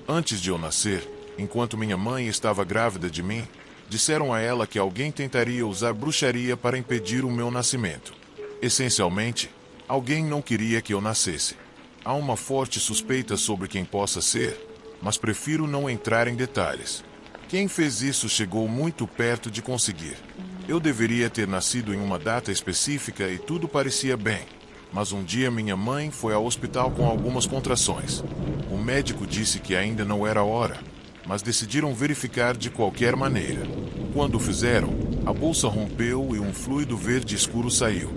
Speaker 1: Antes de eu nascer, enquanto minha mãe estava grávida de mim, disseram a ela que alguém tentaria usar bruxaria para impedir o meu nascimento. Essencialmente, alguém não queria que eu nascesse. Há uma forte suspeita sobre quem possa ser, mas prefiro não entrar em detalhes. Quem fez isso chegou muito perto de conseguir. Eu deveria ter nascido em uma data específica e tudo parecia bem. Mas um dia minha mãe foi ao hospital com algumas contrações. O médico disse que ainda não era hora, mas decidiram verificar de qualquer maneira. Quando o fizeram, a bolsa rompeu e um fluido verde escuro saiu.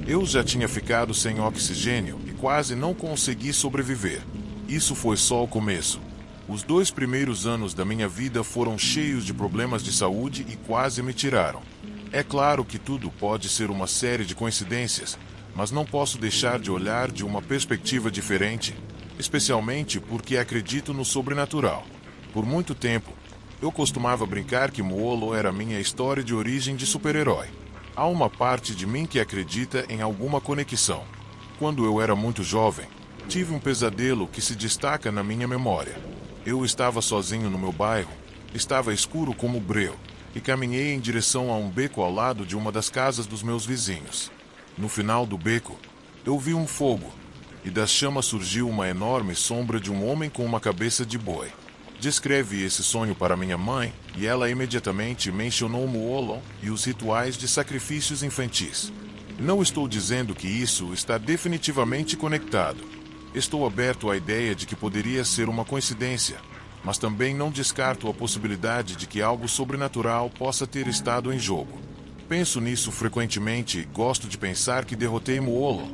Speaker 1: Eu já tinha ficado sem oxigênio e quase não consegui sobreviver. Isso foi só o começo. Os 2 primeiros anos da minha vida foram cheios de problemas de saúde e quase me tiraram. É claro que tudo pode ser uma série de coincidências, mas não posso deixar de olhar de uma perspectiva diferente, especialmente porque acredito no sobrenatural. Por muito tempo, eu costumava brincar que Moolo era minha história de origem de super-herói. Há uma parte de mim que acredita em alguma conexão. Quando eu era muito jovem, tive um pesadelo que se destaca na minha memória. Eu estava sozinho no meu bairro, estava escuro como breu, e caminhei em direção a um beco ao lado de uma das casas dos meus vizinhos. No final do beco, eu vi um fogo, e das chamas surgiu uma enorme sombra de um homem com uma cabeça de boi. Descrevi esse sonho para minha mãe, e ela imediatamente mencionou Moolo e os rituais de sacrifícios infantis. Não estou dizendo que isso está definitivamente conectado. Estou aberto à ideia de que poderia ser uma coincidência, mas também não descarto a possibilidade de que algo sobrenatural possa ter estado em jogo. Penso nisso frequentemente e gosto de pensar que derrotei Moolo,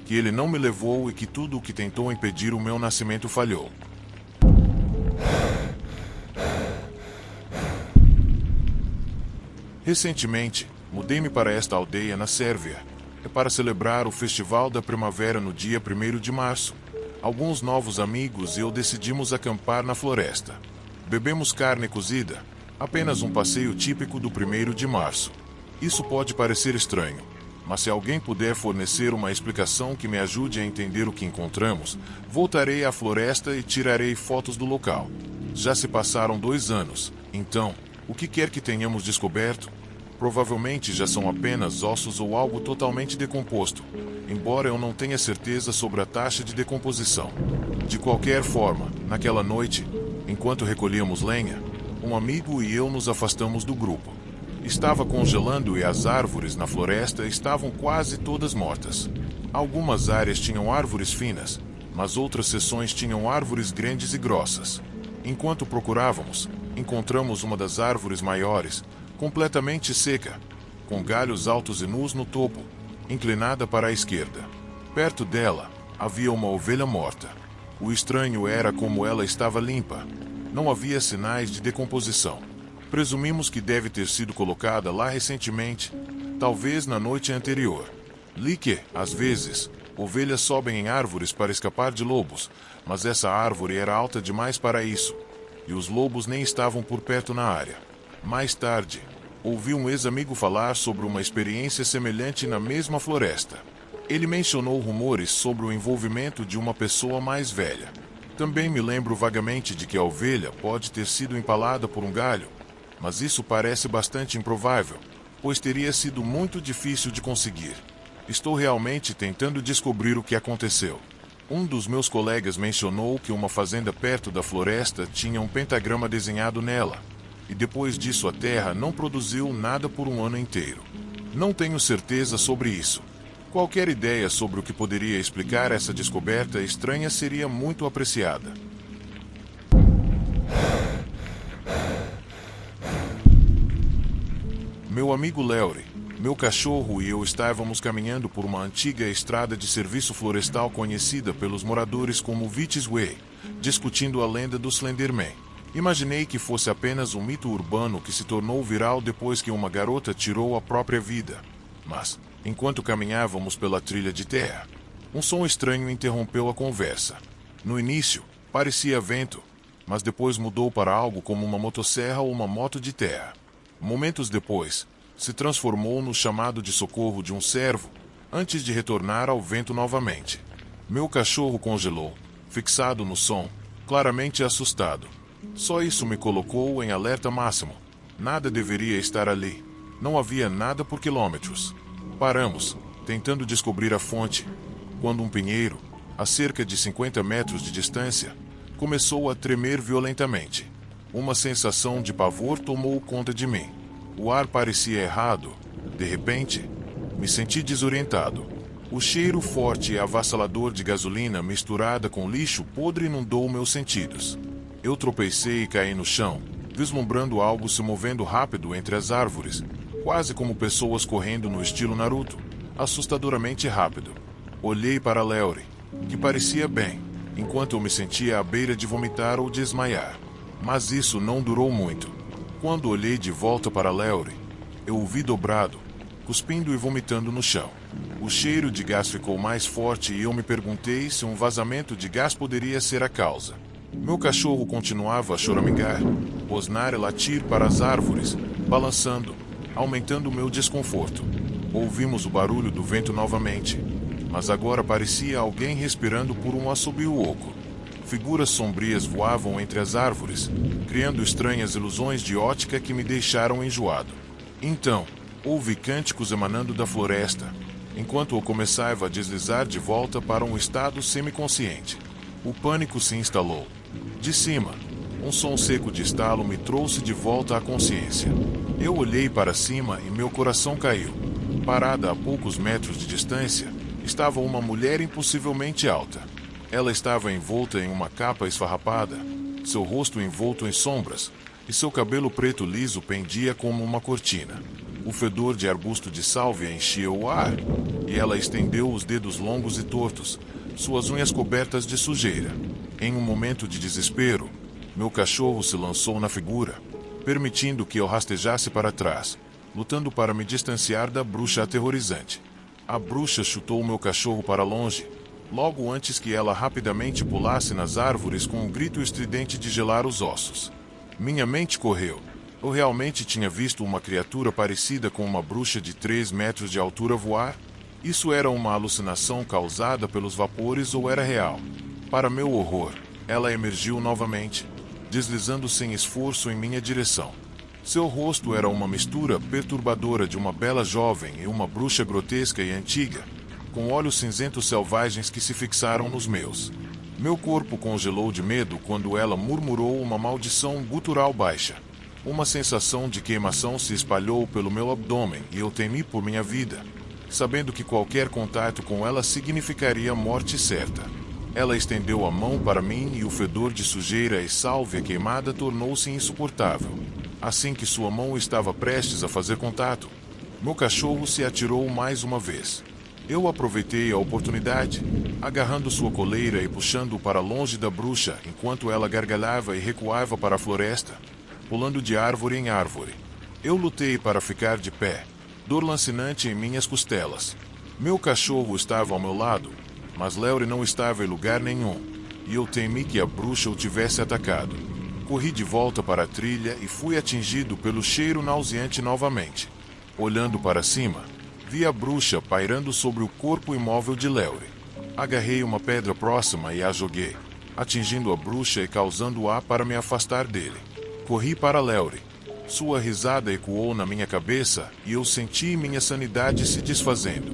Speaker 1: que ele não me levou e que tudo o que tentou impedir o meu nascimento falhou. Recentemente, mudei-me para esta aldeia na Sérvia. É para celebrar o Festival da Primavera no dia 1º de março. Alguns novos amigos e eu decidimos acampar na floresta. Bebemos carne cozida, apenas um passeio típico do 1º de março. Isso pode parecer estranho, mas se alguém puder fornecer uma explicação que me ajude a entender o que encontramos, voltarei à floresta e tirarei fotos do local. Já se passaram 2 anos, então O que quer que tenhamos descoberto, provavelmente já são apenas ossos ou algo totalmente decomposto, embora eu não tenha certeza sobre a taxa de decomposição. De qualquer forma, naquela noite, enquanto recolhíamos lenha, um amigo e eu nos afastamos do grupo. Estava congelando e as árvores na floresta estavam quase todas mortas. Algumas áreas tinham árvores finas, mas outras seções tinham árvores grandes e grossas. Enquanto procurávamos, encontramos uma das árvores maiores, completamente seca, com galhos altos e nus no topo, inclinada para a esquerda. Perto dela, havia uma ovelha morta. O estranho era como ela estava limpa. Não havia sinais de decomposição. Presumimos que deve ter sido colocada lá recentemente, talvez na noite anterior. Li que, às vezes, ovelhas sobem em árvores para escapar de lobos, mas essa árvore era alta demais para isso, e os lobos nem estavam por perto na área. Mais tarde, ouvi um ex-amigo falar sobre uma experiência semelhante na mesma floresta. Ele mencionou rumores sobre o envolvimento de uma pessoa mais velha. Também me lembro vagamente de que a ovelha pode ter sido empalada por um galho, mas isso parece bastante improvável, pois teria sido muito difícil de conseguir. Estou realmente tentando descobrir o que aconteceu. Um dos meus colegas mencionou que uma fazenda perto da floresta tinha um pentagrama desenhado nela, e depois disso a terra não produziu nada por um ano inteiro. Não tenho certeza sobre isso. Qualquer ideia sobre o que poderia explicar essa descoberta estranha seria muito apreciada. Meu amigo Leury, meu cachorro e eu estávamos caminhando por uma antiga estrada de serviço florestal conhecida pelos moradores como Witch's Way, discutindo a lenda do Slenderman. Imaginei que fosse apenas um mito urbano que se tornou viral depois que uma garota tirou a própria vida. Mas, enquanto caminhávamos pela trilha de terra, um som estranho interrompeu a conversa. No início, parecia vento, mas depois mudou para algo como uma motosserra ou uma moto de terra. Momentos depois, se transformou no chamado de socorro de um servo, antes de retornar ao vento novamente. Meu cachorro congelou, fixado no som, claramente assustado. Só isso me colocou em alerta máximo. Nada deveria estar ali. Não havia nada por quilômetros. Paramos, tentando descobrir a fonte, quando um pinheiro, a cerca de 50 metros de distância, começou a tremer violentamente. Uma sensação de pavor tomou conta de mim. O ar parecia errado. De repente, me senti desorientado. O cheiro forte e avassalador de gasolina misturada com lixo podre inundou meus sentidos. Eu tropecei e caí no chão, vislumbrando algo se movendo rápido entre as árvores, quase como pessoas correndo no estilo Naruto, assustadoramente rápido. Olhei para Leury, que parecia bem, enquanto eu me sentia à beira de vomitar ou desmaiar. Mas isso não durou muito. Quando olhei de volta para Leury, eu o vi dobrado, cuspindo e vomitando no chão. O cheiro de gás ficou mais forte e eu me perguntei se um vazamento de gás poderia ser a causa. Meu cachorro continuava a choramingar, rosnar e latir para as árvores, balançando, aumentando meu desconforto. Ouvimos o barulho do vento novamente, mas agora parecia alguém respirando por um assobio oco. Figuras sombrias voavam entre as árvores, criando estranhas ilusões de ótica que me deixaram enjoado. Então, ouvi cânticos emanando da floresta, enquanto eu começava a deslizar de volta para um estado semiconsciente. O pânico se instalou. De cima, um som seco de estalo me trouxe de volta à consciência. Eu olhei para cima e meu coração caiu. Parada a poucos metros de distância, estava uma mulher impossivelmente alta. Ela estava envolta em uma capa esfarrapada, seu rosto envolto em sombras, e seu cabelo preto liso pendia como uma cortina. O fedor de arbusto de sálvia enchia o ar, e ela estendeu os dedos longos e tortos, suas unhas cobertas de sujeira. Em um momento de desespero, meu cachorro se lançou na figura, permitindo que eu rastejasse para trás, lutando para me distanciar da bruxa aterrorizante. A bruxa chutou meu cachorro para longe, logo antes que ela rapidamente pulasse nas árvores com um grito estridente de gelar os ossos. Minha mente correu. Eu realmente tinha visto uma criatura parecida com uma bruxa de 3 metros de altura voar? Isso era uma alucinação causada pelos vapores ou era real? Para meu horror, ela emergiu novamente, deslizando sem esforço em minha direção. Seu rosto era uma mistura perturbadora de uma bela jovem e uma bruxa grotesca e antiga, com olhos cinzentos selvagens que se fixaram nos meus. Meu corpo congelou de medo quando ela murmurou uma maldição gutural baixa. Uma sensação de queimação se espalhou pelo meu abdômen e eu temi por minha vida, sabendo que qualquer contato com ela significaria morte certa. Ela estendeu a mão para mim e o fedor de sujeira e sálvia queimada tornou-se insuportável. Assim que sua mão estava prestes a fazer contato, meu cachorro se atirou mais uma vez. Eu aproveitei a oportunidade, agarrando sua coleira e puxando-o para longe da bruxa enquanto ela gargalhava e recuava para a floresta, pulando de árvore em árvore. Eu lutei para ficar de pé, dor lancinante em minhas costelas. Meu cachorro estava ao meu lado, mas Léuri não estava em lugar nenhum, e eu temi que a bruxa o tivesse atacado. Corri de volta para a trilha e fui atingido pelo cheiro nauseante novamente. Olhando para cima, vi a bruxa pairando sobre o corpo imóvel de Léuri. Agarrei uma pedra próxima e a joguei, atingindo a bruxa e causando-a para me afastar dele. Corri para Léuri. Sua risada ecoou na minha cabeça e eu senti minha sanidade se desfazendo.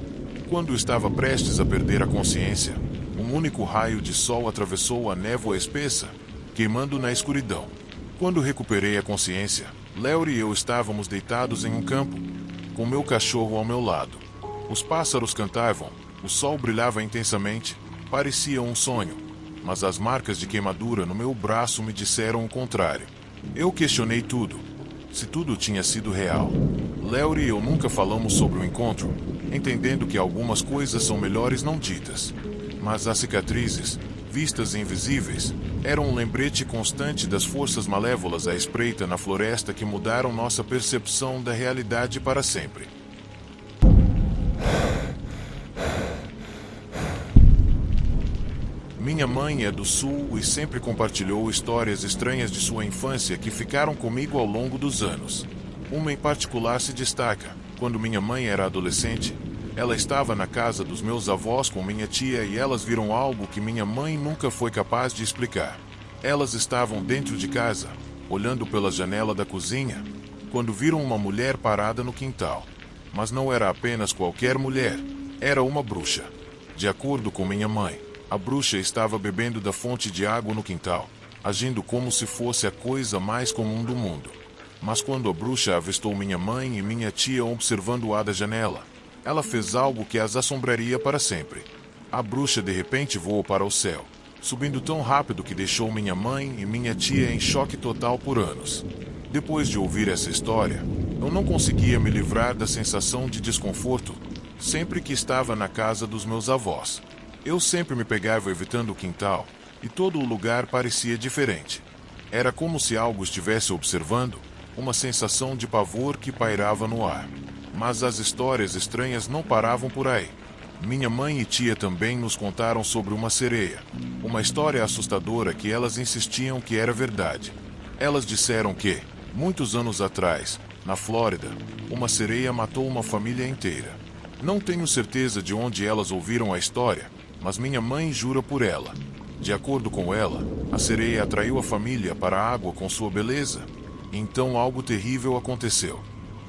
Speaker 1: Quando estava prestes a perder a consciência, um único raio de sol atravessou a névoa espessa, queimando na escuridão. Quando recuperei a consciência, Léuri e eu estávamos deitados em um campo, com meu cachorro ao meu lado. Os pássaros cantavam, o sol brilhava intensamente, parecia um sonho, mas as marcas de queimadura no meu braço me disseram o contrário. Eu questionei tudo, se tudo tinha sido real. Léuri e eu nunca falamos sobre o encontro, entendendo que algumas coisas são melhores não ditas. Mas as cicatrizes, vistas invisíveis, eram um lembrete constante das forças malévolas à espreita na floresta que mudaram nossa percepção da realidade para sempre. Minha mãe é do sul e sempre compartilhou histórias estranhas de sua infância que ficaram comigo ao longo dos anos. Uma em particular se destaca. Quando minha mãe era adolescente, ela estava na casa dos meus avós com minha tia e elas viram algo que minha mãe nunca foi capaz de explicar. Elas estavam dentro de casa, olhando pela janela da cozinha, quando viram uma mulher parada no quintal. Mas não era apenas qualquer mulher, era uma bruxa. De acordo com minha mãe, a bruxa estava bebendo da fonte de água no quintal, agindo como se fosse a coisa mais comum do mundo. Mas quando a bruxa avistou minha mãe e minha tia observando-a da janela, ela fez algo que as assombraria para sempre. A bruxa de repente voou para o céu, subindo tão rápido que deixou minha mãe e minha tia em choque total por anos. Depois de ouvir essa história, eu não conseguia me livrar da sensação de desconforto sempre que estava na casa dos meus avós. Eu sempre me pegava evitando o quintal, e todo o lugar parecia diferente. Era como se algo estivesse observando, uma sensação de pavor que pairava no ar. Mas as histórias estranhas não paravam por aí. Minha mãe e tia também nos contaram sobre uma sereia, uma história assustadora que elas insistiam que era verdade. Elas disseram que, muitos anos atrás, na Flórida, uma sereia matou uma família inteira. Não tenho certeza de onde elas ouviram a história, mas minha mãe jura por ela. De acordo com ela, a sereia atraiu a família para a água com sua beleza. Então algo terrível aconteceu.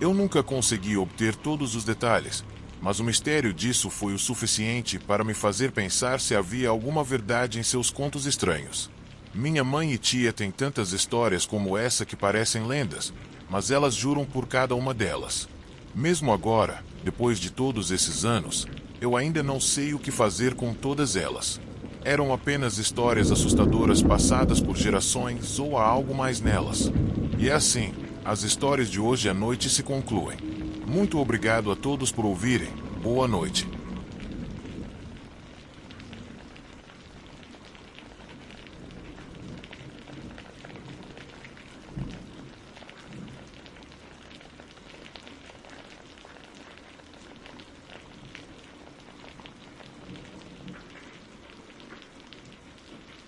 Speaker 1: Eu nunca consegui obter todos os detalhes, mas o mistério disso foi o suficiente para me fazer pensar se havia alguma verdade em seus contos estranhos. Minha mãe e tia têm tantas histórias como essa que parecem lendas, mas elas juram por cada uma delas. Mesmo agora, depois de todos esses anos, eu ainda não sei o que fazer com todas elas. Eram apenas histórias assustadoras passadas por gerações ou há algo mais nelas. E é assim, as histórias de hoje à noite se concluem. Muito obrigado a todos por ouvirem. Boa noite.